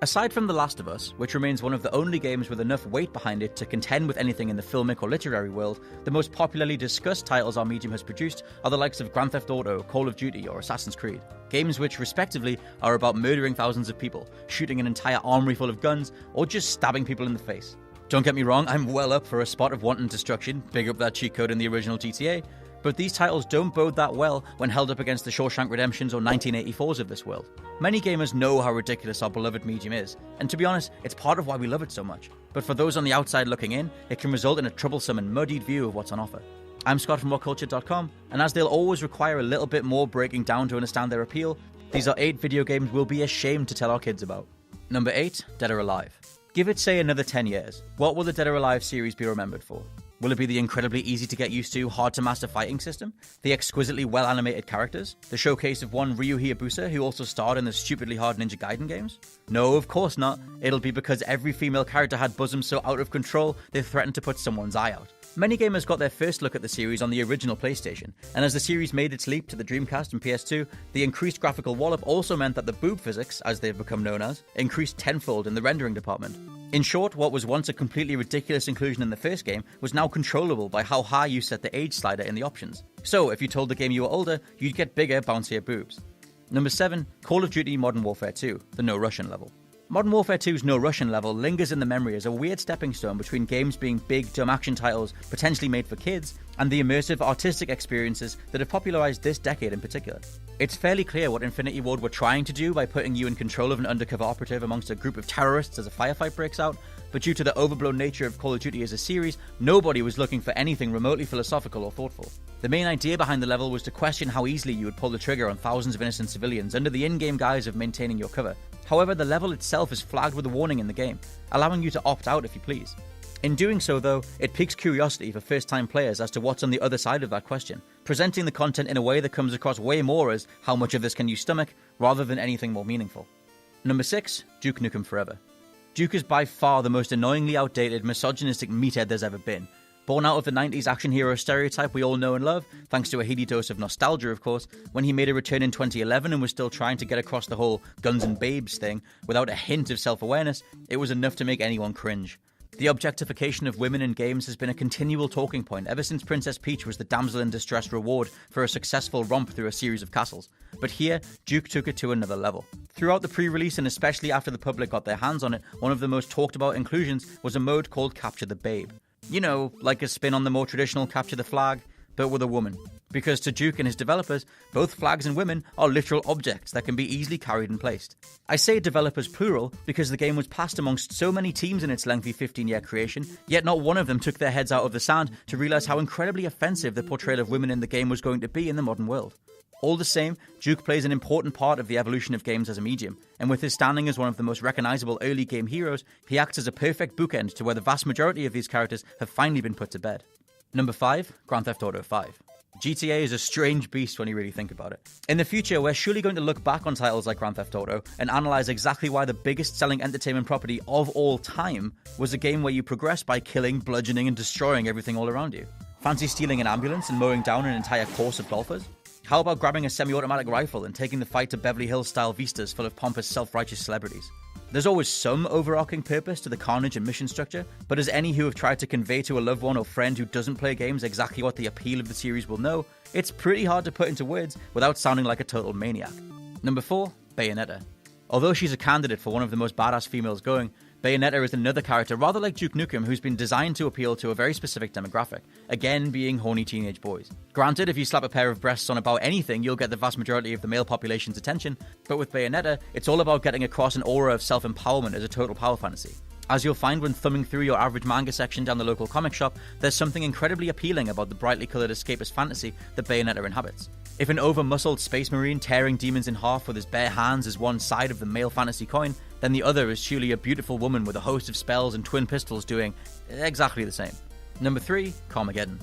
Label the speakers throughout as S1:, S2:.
S1: Aside from The Last of Us, which remains one of the only games with enough weight behind it to contend with anything in the filmic or literary world, the most popularly discussed titles our medium has produced are the likes of Grand Theft Auto, Call of Duty, or Assassin's Creed. Games which, respectively, are about murdering thousands of people, shooting an entire armory full of guns, or just stabbing people in the face. Don't get me wrong, I'm well up for a spot of wanton destruction, big up that cheat code in the original GTA, but these titles don't bode that well when held up against the Shawshank Redemptions or 1984s of this world. Many gamers know how ridiculous our beloved medium is, and to be honest, it's part of why we love it so much. But for those on the outside looking in, it can result in a troublesome and muddied view of what's on offer. I'm Scott from WhatCulture.com, and as they'll always require a little bit more breaking down to understand their appeal, these are 8 video games we'll be ashamed to tell our kids about. Number 8, Dead or Alive. Give it, say, another 10 years. What will the Dead or Alive series be remembered for? Will it be the incredibly easy to get used to, hard to master fighting system? The exquisitely well animated characters? The showcase of one Ryuhei Hayabusa who also starred in the stupidly hard Ninja Gaiden games? No, of course not. It'll be because every female character had bosoms so out of control they threatened to put someone's eye out. Many gamers got their first look at the series on the original PlayStation, and as the series made its leap to the Dreamcast and PS2, the increased graphical wallop also meant that the boob physics, as they've become known as, increased tenfold in the rendering department. In short, what was once a completely ridiculous inclusion in the first game was now controllable by how high you set the age slider in the options. So, if you told the game you were older, you'd get bigger, bouncier boobs. Number 7, Call of Duty Modern Warfare 2, the No Russian level. Modern Warfare 2's No Russian level lingers in the memory as a weird stepping stone between games being big, dumb action titles potentially made for kids, and the immersive artistic experiences that have popularized this decade in particular. It's fairly clear what Infinity Ward were trying to do by putting you in control of an undercover operative amongst a group of terrorists as a firefight breaks out, but due to the overblown nature of Call of Duty as a series, nobody was looking for anything remotely philosophical or thoughtful. The main idea behind the level was to question how easily you would pull the trigger on thousands of innocent civilians under the in-game guise of maintaining your cover. However, the level itself is flagged with a warning in the game, allowing you to opt out if you please. In doing so, though, it piques curiosity for first-time players as to what's on the other side of that question, presenting the content in a way that comes across way more as how much of this can you stomach, rather than anything more meaningful. Number 6, Duke Nukem Forever. Duke is by far the most annoyingly outdated, misogynistic meathead there's ever been. Born out of the 90s action hero stereotype we all know and love, thanks to a heady dose of nostalgia of course, when he made a return in 2011 and was still trying to get across the whole guns and babes thing without a hint of self-awareness, it was enough to make anyone cringe. The objectification of women in games has been a continual talking point ever since Princess Peach was the damsel in distress reward for a successful romp through a series of castles. But here, Duke took it to another level. Throughout the pre-release and especially after the public got their hands on it, one of the most talked about inclusions was a mode called Capture the Babe. You know, like a spin on the more traditional Capture the Flag, but with a woman. Because to Duke and his developers, both flags and women are literal objects that can be easily carried and placed. I say developers plural because the game was passed amongst so many teams in its lengthy 15-year creation, yet not one of them took their heads out of the sand to realize how incredibly offensive the portrayal of women in the game was going to be in the modern world. All the same, Duke plays an important part of the evolution of games as a medium, and with his standing as one of the most recognizable early game heroes, he acts as a perfect bookend to where the vast majority of these characters have finally been put to bed. Number 5, Grand Theft Auto 5. GTA is a strange beast when you really think about it. In the future, we're surely going to look back on titles like Grand Theft Auto and analyze exactly why the biggest selling entertainment property of all time was a game where you progress by killing, bludgeoning, and destroying everything all around you. Fancy stealing an ambulance and mowing down an entire course of golfers? How about grabbing a semi-automatic rifle and taking the fight to Beverly Hills-style vistas full of pompous, self-righteous celebrities? There's always some overarching purpose to the carnage and mission structure, but as any who have tried to convey to a loved one or friend who doesn't play games exactly what the appeal of the series will know, it's pretty hard to put into words without sounding like a total maniac. Number 4, Bayonetta. Although she's a candidate for one of the most badass females going, Bayonetta is another character rather like Duke Nukem who's been designed to appeal to a very specific demographic, again being horny teenage boys. Granted, if you slap a pair of breasts on about anything, you'll get the vast majority of the male population's attention, but with Bayonetta, it's all about getting across an aura of self-empowerment as a total power fantasy. As you'll find when thumbing through your average manga section down the local comic shop, there's something incredibly appealing about the brightly coloured escapist fantasy that Bayonetta inhabits. If an over-muscled space marine tearing demons in half with his bare hands is one side of the male fantasy coin, then the other is surely a beautiful woman with a host of spells and twin pistols doing exactly the same. Number 3, Carmageddon.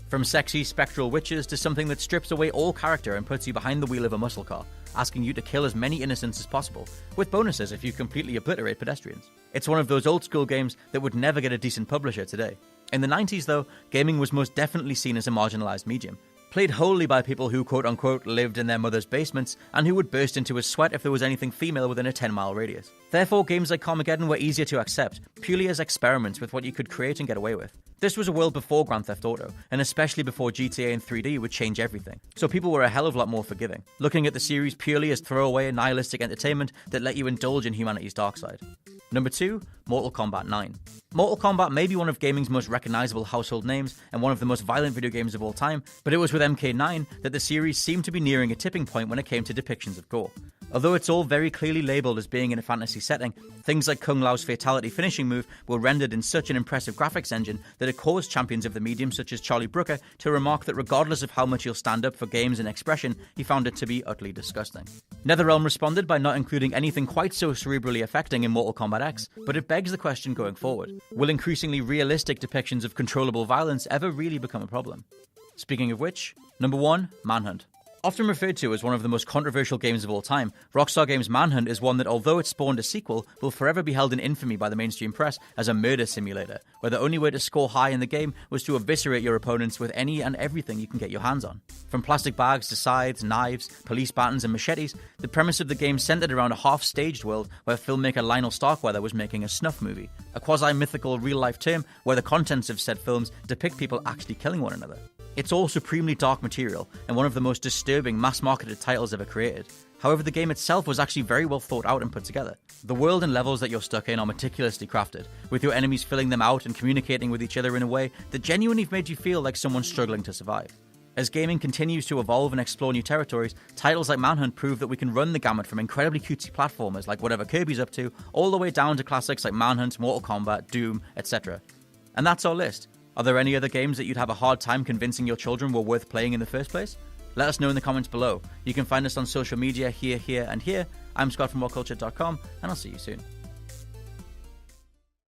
S1: From sexy, spectral witches to something that strips away all character and puts you behind the wheel of a muscle car, asking you to kill as many innocents as possible, with bonuses if you completely obliterate pedestrians. It's one of those old school games that would never get a decent publisher today. In the 90s though, gaming was most definitely seen as a marginalized medium. played wholly by people who quote-unquote lived in their mother's basements and who would burst into a sweat if there was anything female within a 10-mile radius. Therefore, games like Carmageddon were easier to accept, purely as experiments with what you could create and get away with. This was a world before Grand Theft Auto, and especially before GTA in 3D would change everything, so people were a hell of a lot more forgiving, looking at the series purely as throwaway nihilistic entertainment that let you indulge in humanity's dark side. Number 2, Mortal Kombat 9. Mortal Kombat may be one of gaming's most recognizable household names and one of the most violent video games of all time, but it was with MK9 that the series seemed to be nearing a tipping point when it came to depictions of gore. Although it's all very clearly labelled as being in a fantasy setting, things like Kung Lao's fatality finishing move were rendered in such an impressive graphics engine that it caused champions of the medium such as Charlie Brooker to remark that regardless of how much he'll stand up for games and expression, he found it to be utterly disgusting. NetherRealm responded by not including anything quite so cerebrally affecting in Mortal Kombat X, but it begs the question going forward, will increasingly realistic depictions of controllable violence ever really become a problem? Speaking of which, number 1, Manhunt. Often referred to as one of the most controversial games of all time, Rockstar Games' Manhunt is one that, although it spawned a sequel, will forever be held in infamy by the mainstream press as a murder simulator, where the only way to score high in the game was to eviscerate your opponents with any and everything you can get your hands on. From plastic bags to scythes, knives, police batons and machetes, the premise of the game centered around a half-staged world where filmmaker Lionel Starkweather was making a snuff movie, a quasi-mythical real-life term where the contents of said films depict people actually killing one another. It's all supremely dark material, and one of the most disturbing mass-marketed titles ever created. However, the game itself was actually very well thought out and put together. The world and levels that you're stuck in are meticulously crafted, with your enemies filling them out and communicating with each other in a way that genuinely made you feel like someone struggling to survive. As gaming continues to evolve and explore new territories, titles like Manhunt prove that we can run the gamut from incredibly cutesy platformers like whatever Kirby's up to, all the way down to classics like Manhunt, Mortal Kombat, Doom, etc. And that's our list. Are there any other games that you'd have a hard time convincing your children were worth playing in the first place? Let us know in the comments below. You can find us on social media here, and here. I'm Scott from WhatCulture.com, and I'll see you soon.